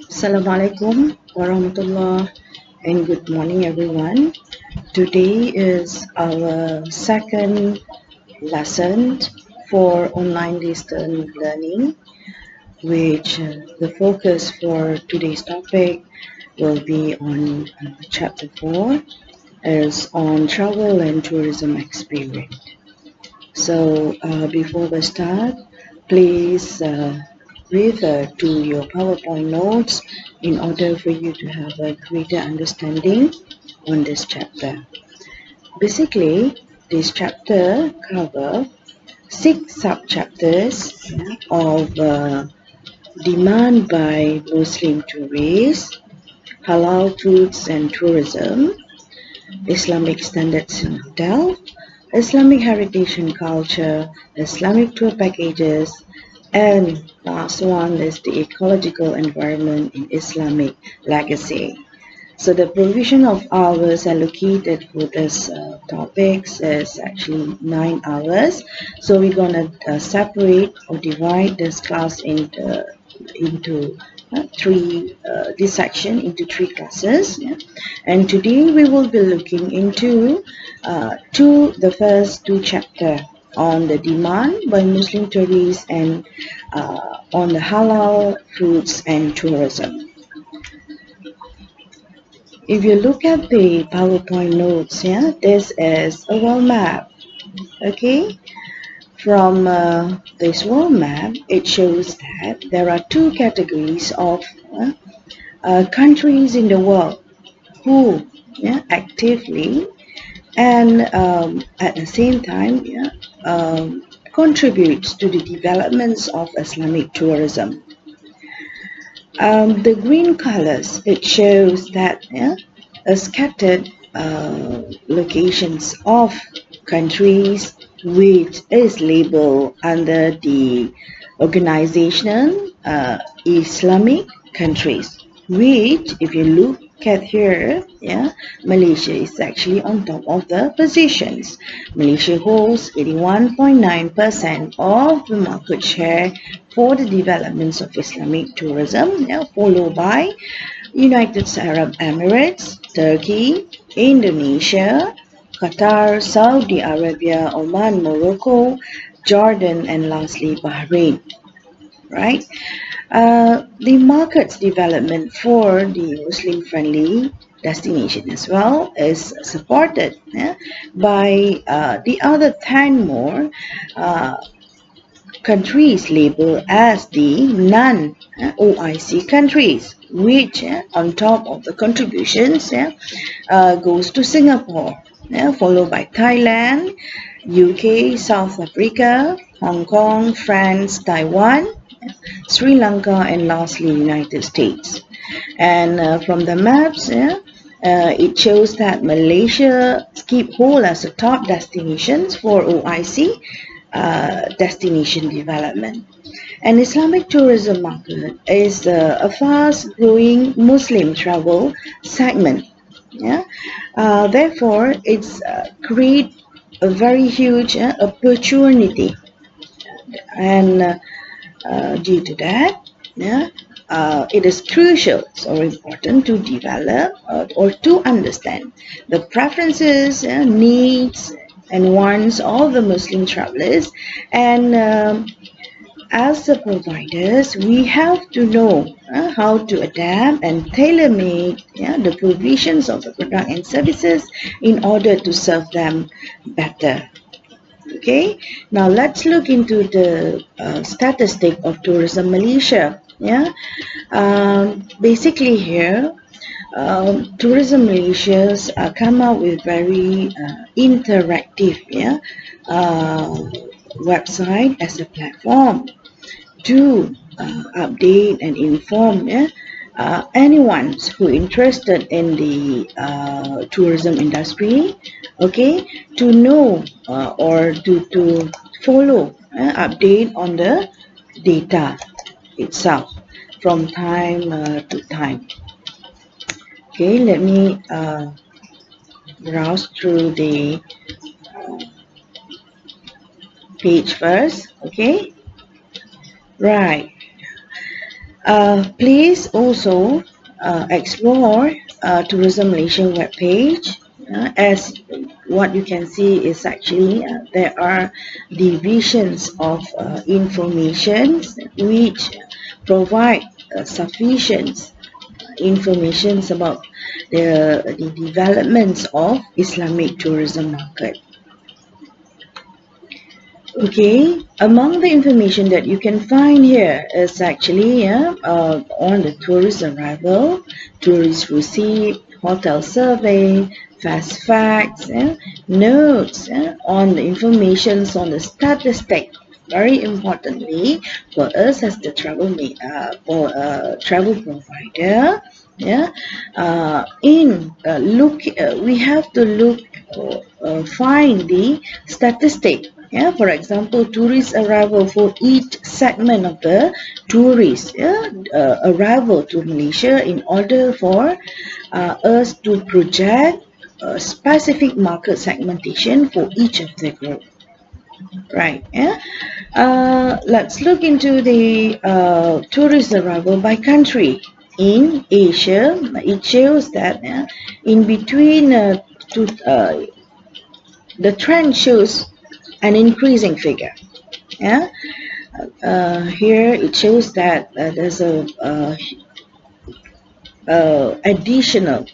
Assalamualaikum warahmatullah and good morning everyone. Today is our second lesson for online distance learning, which the focus for today's topic will be on chapter 4 is on travel and tourism experience. So before we start, please refer to your PowerPoint notes in order for you to have a greater understanding on this chapter. Basically, this chapter covers six sub-chapters of demand by Muslim tourists, halal foods and tourism, Islamic standards in hotel, Islamic heritage and culture, Islamic tour packages, and last one is the ecological environment in Islamic legacy. So the provision of hours allocated for this topics is actually 9 hours. So we're gonna separate or divide this class into three this section into three classes. Yeah? And today we will be looking into the first two chapter on the demand by Muslim tourists and on the halal foods and tourism. If you look at the PowerPoint notes, yeah, this is a world map. Okay, from this world map, it shows that there are two categories of countries in the world who actively and at the same time contributes to the developments of Islamic tourism. The green colors, it shows that scattered locations of countries which is labeled under the organization Islamic countries, which if you look at here, Malaysia is actually on top of the positions. Malaysia holds 81.9% of the market share for the developments of Islamic tourism, followed by United Arab Emirates, Turkey, Indonesia, Qatar, Saudi Arabia, Oman, Morocco, Jordan, and lastly Bahrain. Right? The market's development for the Muslim-friendly destination as well is supported by the other 10 more countries labeled as the non-OIC countries, which on top of the contributions goes to Singapore, followed by Thailand, UK, South Africa, Hong Kong, France, Taiwan, Sri Lanka, and lastly United States. And from the maps, it shows that Malaysia keep hold as a top destinations for OIC destination development. And Islamic tourism market is a fast-growing Muslim travel segment. Yeah, therefore, it's create a very huge opportunity, and due to that, it is crucial or important to develop or to understand the preferences, needs, and wants of the Muslim travelers. And as the providers, we have to know how to adapt and tailor-make the provisions of the product and services in order to serve them better. Okay, now let's look into the statistic of Tourism Malaysia. Basically here, Tourism Malaysia's come up with very interactive website as a platform to update and inform anyone who interested in the tourism industry, okay, to know or to follow update on the data itself from time to time. Okay, let me browse through the page first. Okay, right. Please also explore Tourism Malaysia webpage. As what you can see is actually there are divisions of information which provide sufficient information about the developments of Islamic tourism market. Okay, among the information that you can find here is actually on the tourist arrival, tourist receipt, hotel survey, fast facts, notes on the informations on the statistic. Very importantly for us as the travel provider, we have to look find the statistic. For example, tourist arrival for each segment of the tourist arrival to Malaysia in order for us to project a specific market segmentation for each of the group. Right. Let's look into the tourist arrival by country. In Asia, it shows that in between the trend shows an increasing figure. Yeah. Here it shows that there's a additional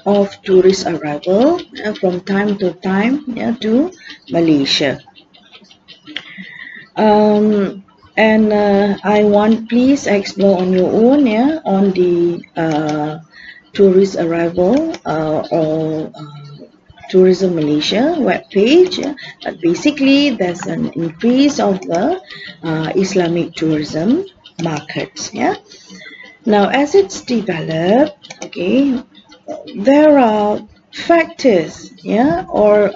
of tourist arrival from time to time to Malaysia. And I want please explore on your own on the tourist arrival or Tourism Malaysia webpage. But basically, there's an increase of the Islamic tourism markets. Now, as it's developed, okay, there are factors, or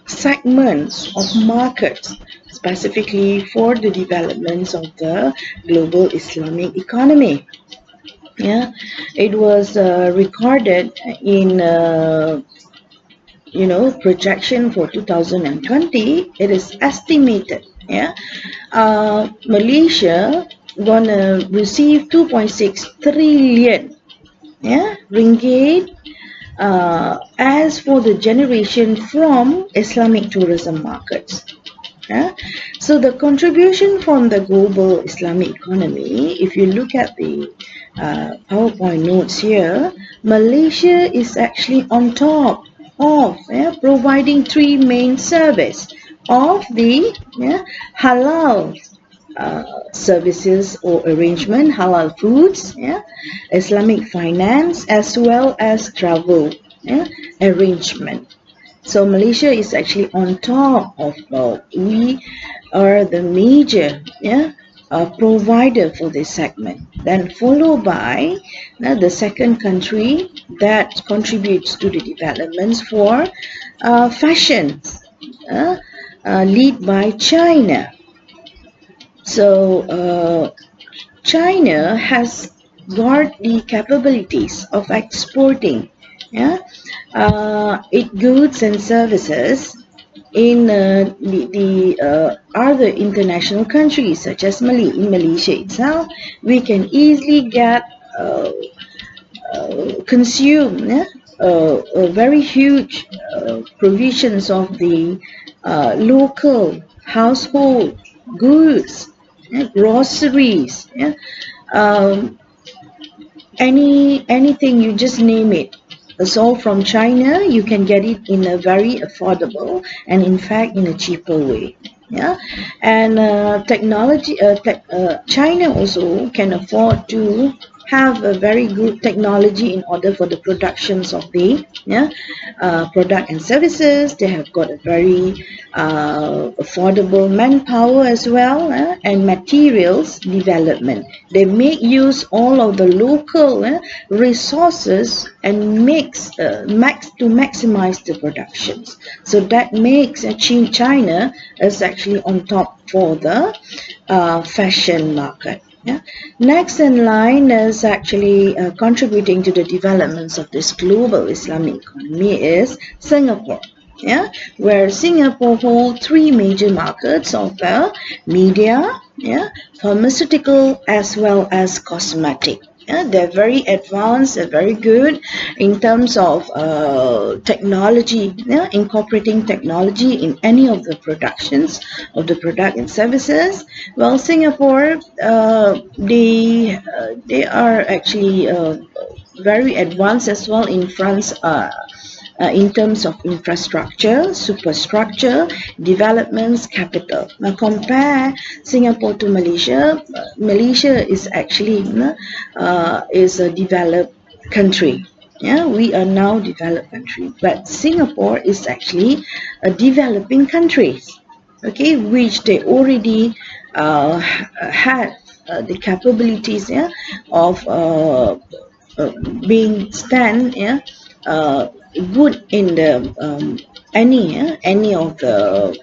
segments of markets specifically for the developments of the global Islamic economy. It was recorded in projection for 2020. It is estimated Malaysia gonna receive 2.6 trillion ringgit as for the generation from Islamic tourism markets. So the contribution from the global Islamic economy, if you look at the PowerPoint notes here, Malaysia is actually on top of providing three main services of the halal services or arrangement, halal foods, Islamic finance, as well as travel arrangement. So Malaysia is actually on top of we are the major provider for this segment. Then followed by the second country that contributes to the developments for fashion, lead by China. So China has got the capabilities of exporting its goods and services in the other international countries such as in Malaysia itself. We can easily get consume very huge provisions of the local household goods, groceries, anything, you just name it. So from China, you can get it in a very affordable and in fact in a cheaper way. And China also can afford to have a very good technology in order for the productions of the product and services. They have got a very affordable manpower as well, and materials development. They make use all of the local resources and to maximize the productions. So that makes China is actually on top for the fashion market. Next in line is actually contributing to the developments of this global Islamic economy is Singapore. yeah, where Singapore holds three major markets of the media, yeah, pharmaceutical as well as cosmetic. Yeah, they're very advanced, they're very good in terms of technology, yeah, incorporating technology in any of the productions of the product and services. Well, Singapore, they are actually very advanced as well in France. In terms of infrastructure, superstructure, developments, capital. Now compare Singapore to Malaysia. Malaysia is actually is a developed country. Yeah, we are now developed country, but Singapore is actually a developing country. Okay, which they already had the capabilities, yeah, of uh, being stand, yeah, good in the any of the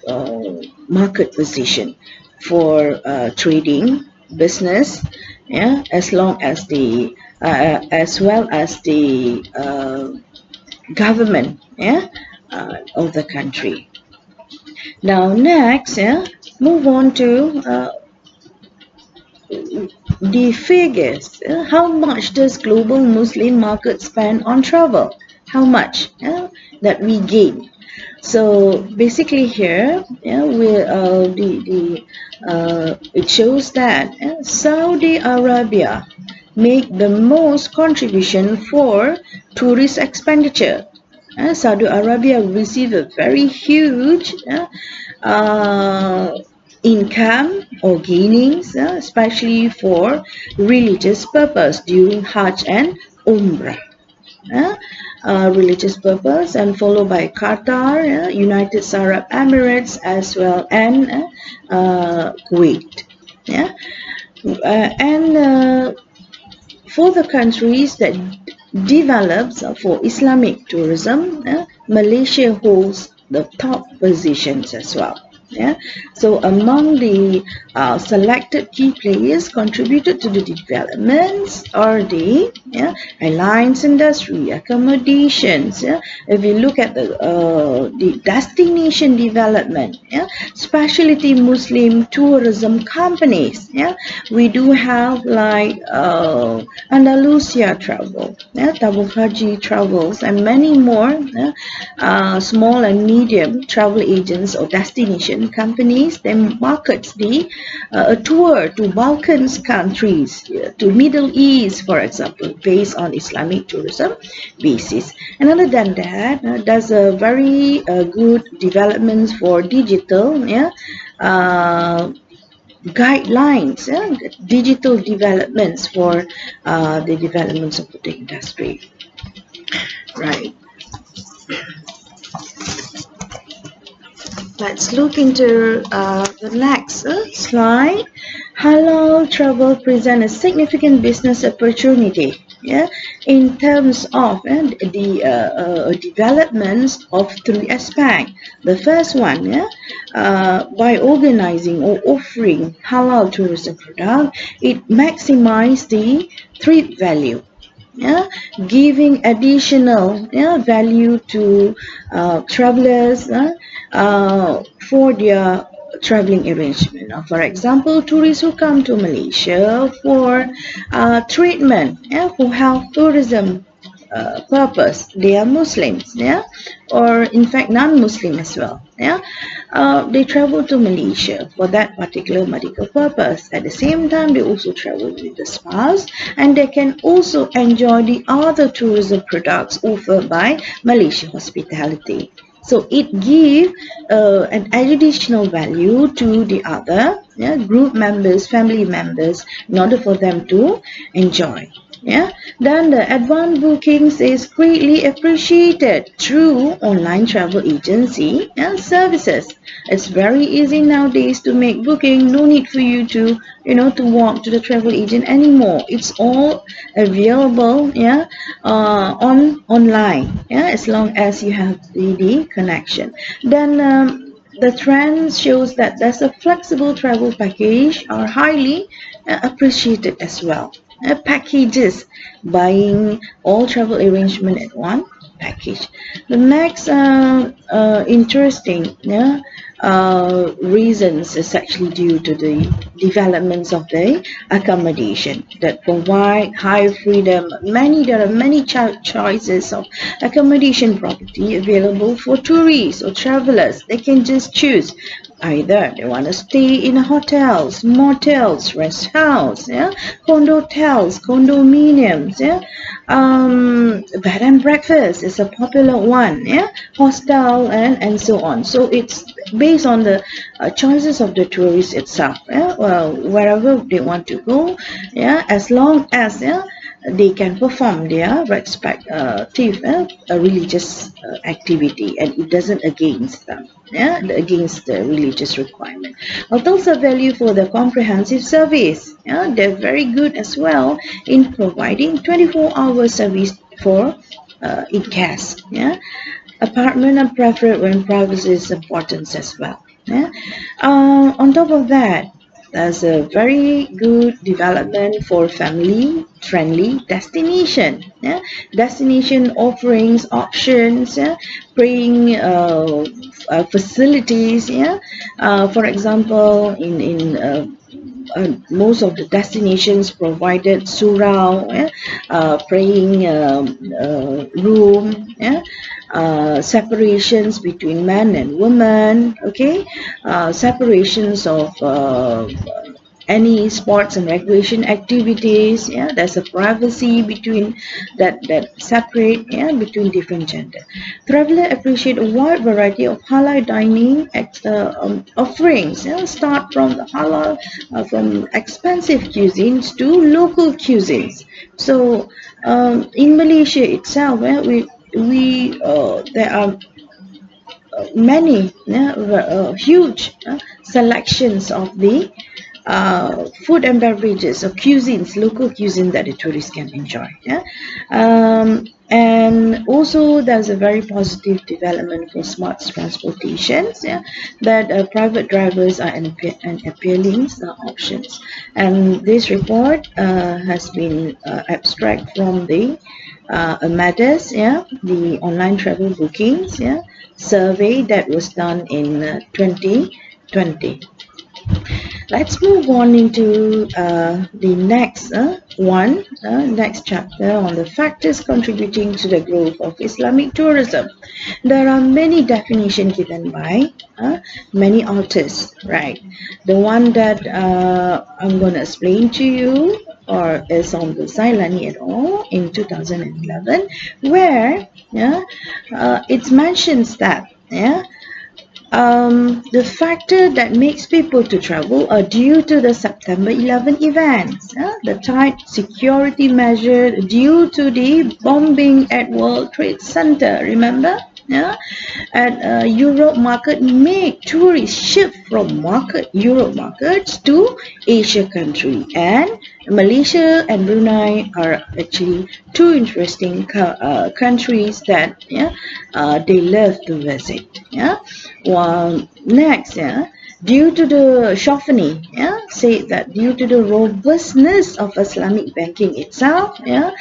market position for trading business, yeah, as long as the as well as the government, yeah, of the country. Now next, yeah, move on to the figures. How much does global Muslim market spend on travel? How much that we gain? So basically here, yeah, it shows that Saudi Arabia make the most contribution for tourist expenditure. Saudi Arabia receive a very huge uh, income or gainings, especially for religious purpose during Hajj and Umrah. uh, Religious purpose, and followed by Qatar, United Arab Emirates, as well, and Kuwait. Yeah, and for the countries that develops for Islamic tourism, Malaysia holds the top positions as well. Yeah, so among the selected key players contributed to the developments are the airlines industry, accommodations. Yeah, if you look at the destination development, specialty Muslim tourism companies. Yeah, we do have like Andalusia Travel, Tabuk Haji Travels, and many more small and medium travel agents or destination companies. They market the a tour to Balkans countries, to Middle East, for example, based on Islamic tourism basis. And other than that, there's a very good developments for digital, guidelines, digital developments for the developments of the industry. Right. Let's look into the next slide. Halal travel present a significant business opportunity. Yeah, in terms of the developments of three aspects. The first one, by organizing or offering halal tourism product, it maximizes the trip value, yeah, giving additional value to travelers for their traveling arrangement. For example, tourists who come to Malaysia for treatment, for health tourism purpose, they are Muslims, or in fact non-Muslim as well, they travel to Malaysia for that particular medical purpose. At the same time, they also travel with the spouse, and they can also enjoy the other tourism products offered by Malaysia Hospitality. So it gives an additional value to the other group members, family members, in order for them to enjoy. Yeah, then the advance bookings is greatly appreciated through online travel agency and services. It's very easy nowadays to make booking. No need for you to to walk to the travel agent anymore. It's all available, on online, as long as you have the connection. Then the trend shows that there's a flexible travel package are highly appreciated as well. Packages, buying all travel arrangement at once, package. The next interesting reasons is actually due to the developments of the accommodation that provide high freedom. There are many choices of accommodation property available for tourists or travelers. They can just choose. Either they want to stay in hotels, motels, rest house, yeah, condotels, condominiums, yeah, bed and breakfast is a popular one, yeah, hostel and so on. So it's based on the choices of the tourist itself, yeah, well, wherever they want to go, yeah, as long as yeah, they can perform their respective religious activity and it doesn't against them, yeah, against the religious requirement. Hotels are valued for the comprehensive service, yeah, they're very good as well in providing 24-hour service for its guests, yeah. Apartment are preferred when privacy is important as well. Yeah? On top of that, there's a very good development for family-friendly destination. Yeah? Destination offerings, options, yeah? Praying facilities. Yeah? For example, in most of the destinations provided surau, yeah? Praying room, yeah? Separations between men and women, okay, separations of any sports and recreation activities, yeah, there's a privacy between that separate, yeah, between different gender. Traveler appreciate a wide variety of halal dining offerings, yeah, start from the halal from expensive cuisines to local cuisines. So in Malaysia itself, we there are many, yeah, huge selections of the food and beverages or cuisines, local cuisine that the tourists can enjoy. Yeah? And also there's a very positive development for smart transportations, yeah, that private drivers are an appealing options. And this report has been abstract from the Amadeus, yeah, the online travel bookings, yeah, survey that was done in 2020. Let's move on into the next chapter on the factors contributing to the growth of Islamic tourism. There are many definitions given by many authors, right? The one that I'm going to explain to you or is on the Zailani et al. In 2011, where yeah, it mentions that yeah, the factor that makes people to travel are due to the September 11 events, the tight security measure due to the bombing at World Trade Center, remember? Yeah, and Europe market make tourists shift from Europe markets to Asia country, and Malaysia and Brunei are actually two interesting countries that yeah, they love to visit. Yeah, well, next, yeah, due to the Shafani, yeah, say that due to the robustness of Islamic banking itself, yeah,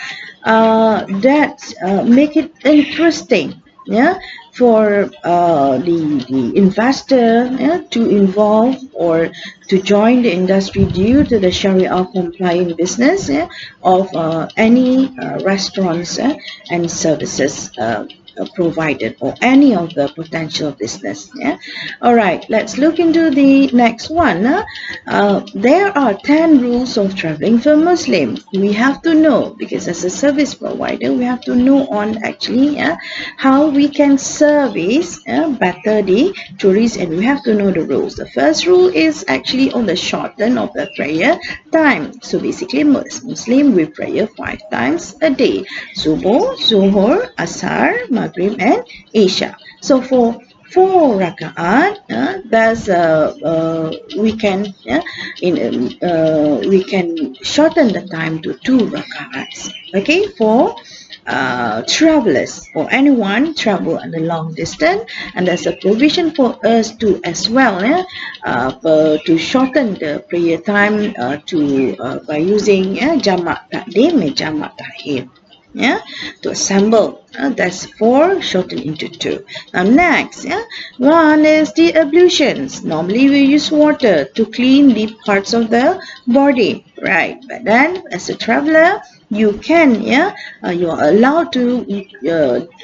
that make it interesting, yeah, for the investor, yeah, to involve or to join the industry due to the Sharia compliant business, yeah, of any restaurants and services provided or any of the potential business. Yeah. All right, let's look into the next one. There are 10 rules of traveling for Muslims. We have to know, because as a service provider we have to know on actually how we can service better the tourists, and we have to know the rules. The first rule is actually on the shorten of the prayer time. So basically Muslim we pray 5 times a day: Subuh, Zuhur, Asar, Maghrib and Isha. So for 4 rakaat, that's we can we can shorten the time to 2 rakaats. Okay, for travelers or anyone travel on the long distance, and there's a provision for us to as well, to shorten the prayer time to by using jamak takdim and jamak takhir. yeah, to assemble. That's 4 shortened into 2. Now next, yeah, one is the ablutions. Normally we use water to clean the parts of the body, right? But then as a traveler, you can, yeah, you are allowed to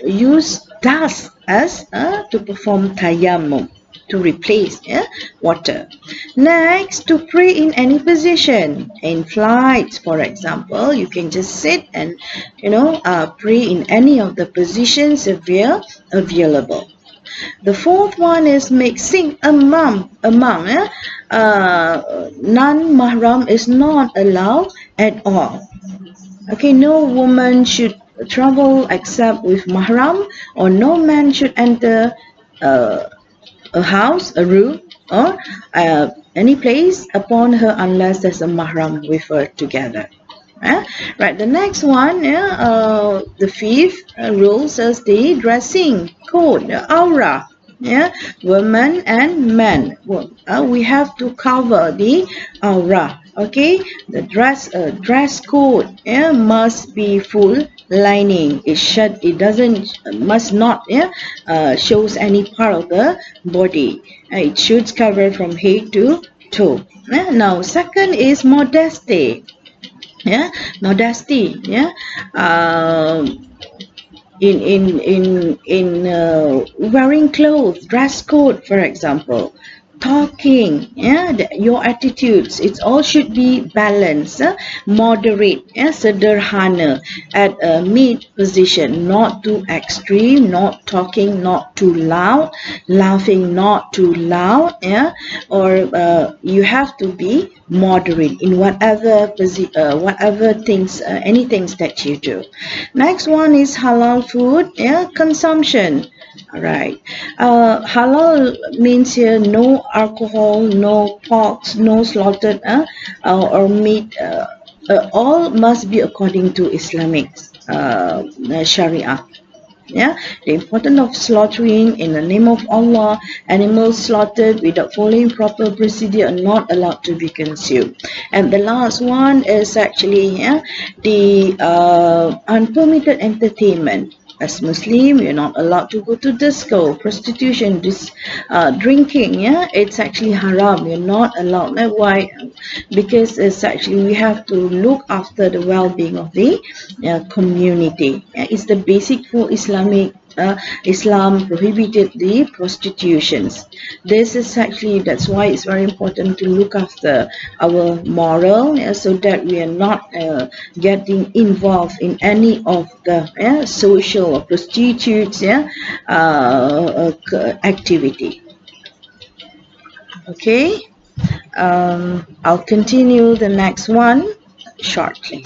use dust as to perform tayammum, to replace, yeah, water. Next, to pray in any position. In flights, for example, you can just sit and, pray in any of the positions available. The fourth one is mixing among non-mahram is not allowed at all. Okay, no woman should travel except with mahram, or no man should enter uh, a house, a room, or any place upon her unless there's a mahram with her together. Right, the next one, the fifth rule says the dressing code, the aura. Yeah, women and men. We have to cover the aura. Okay, the dress code, must be full lining. It doesn't, must not, shows any part of the body. It should cover from head to toe. Now second is modesty. Yeah, modesty. Yeah, um, in wearing clothes, dress code, for example, talking, yeah, your attitudes, it all should be balanced, moderate, sederhana, at a mid position, not too extreme, not talking not too loud, laughing not too loud, yeah, or you have to be moderate in whatever things, any things that you do. Next one is halal food, yeah, consumption. All right. Halal means here no alcohol, no pork, no slaughtered or meat. All must be according to Islamic Sharia. Yeah, the importance of slaughtering in the name of Allah, animals slaughtered without following proper procedure are not allowed to be consumed. And the last one is actually, yeah, the unpermitted entertainment. As Muslim, you're not allowed to go to disco, prostitution, drinking. Yeah, it's actually haram. You're not allowed. Why? Because it's actually, we have to look after the well-being of the community. It's the basic for Islamic. Islam prohibited the prostitutions. This is actually, that's why it's very important to look after our moral, so that we are not getting involved in any of the social or prostitutes activity. Okay, I'll continue the next one shortly.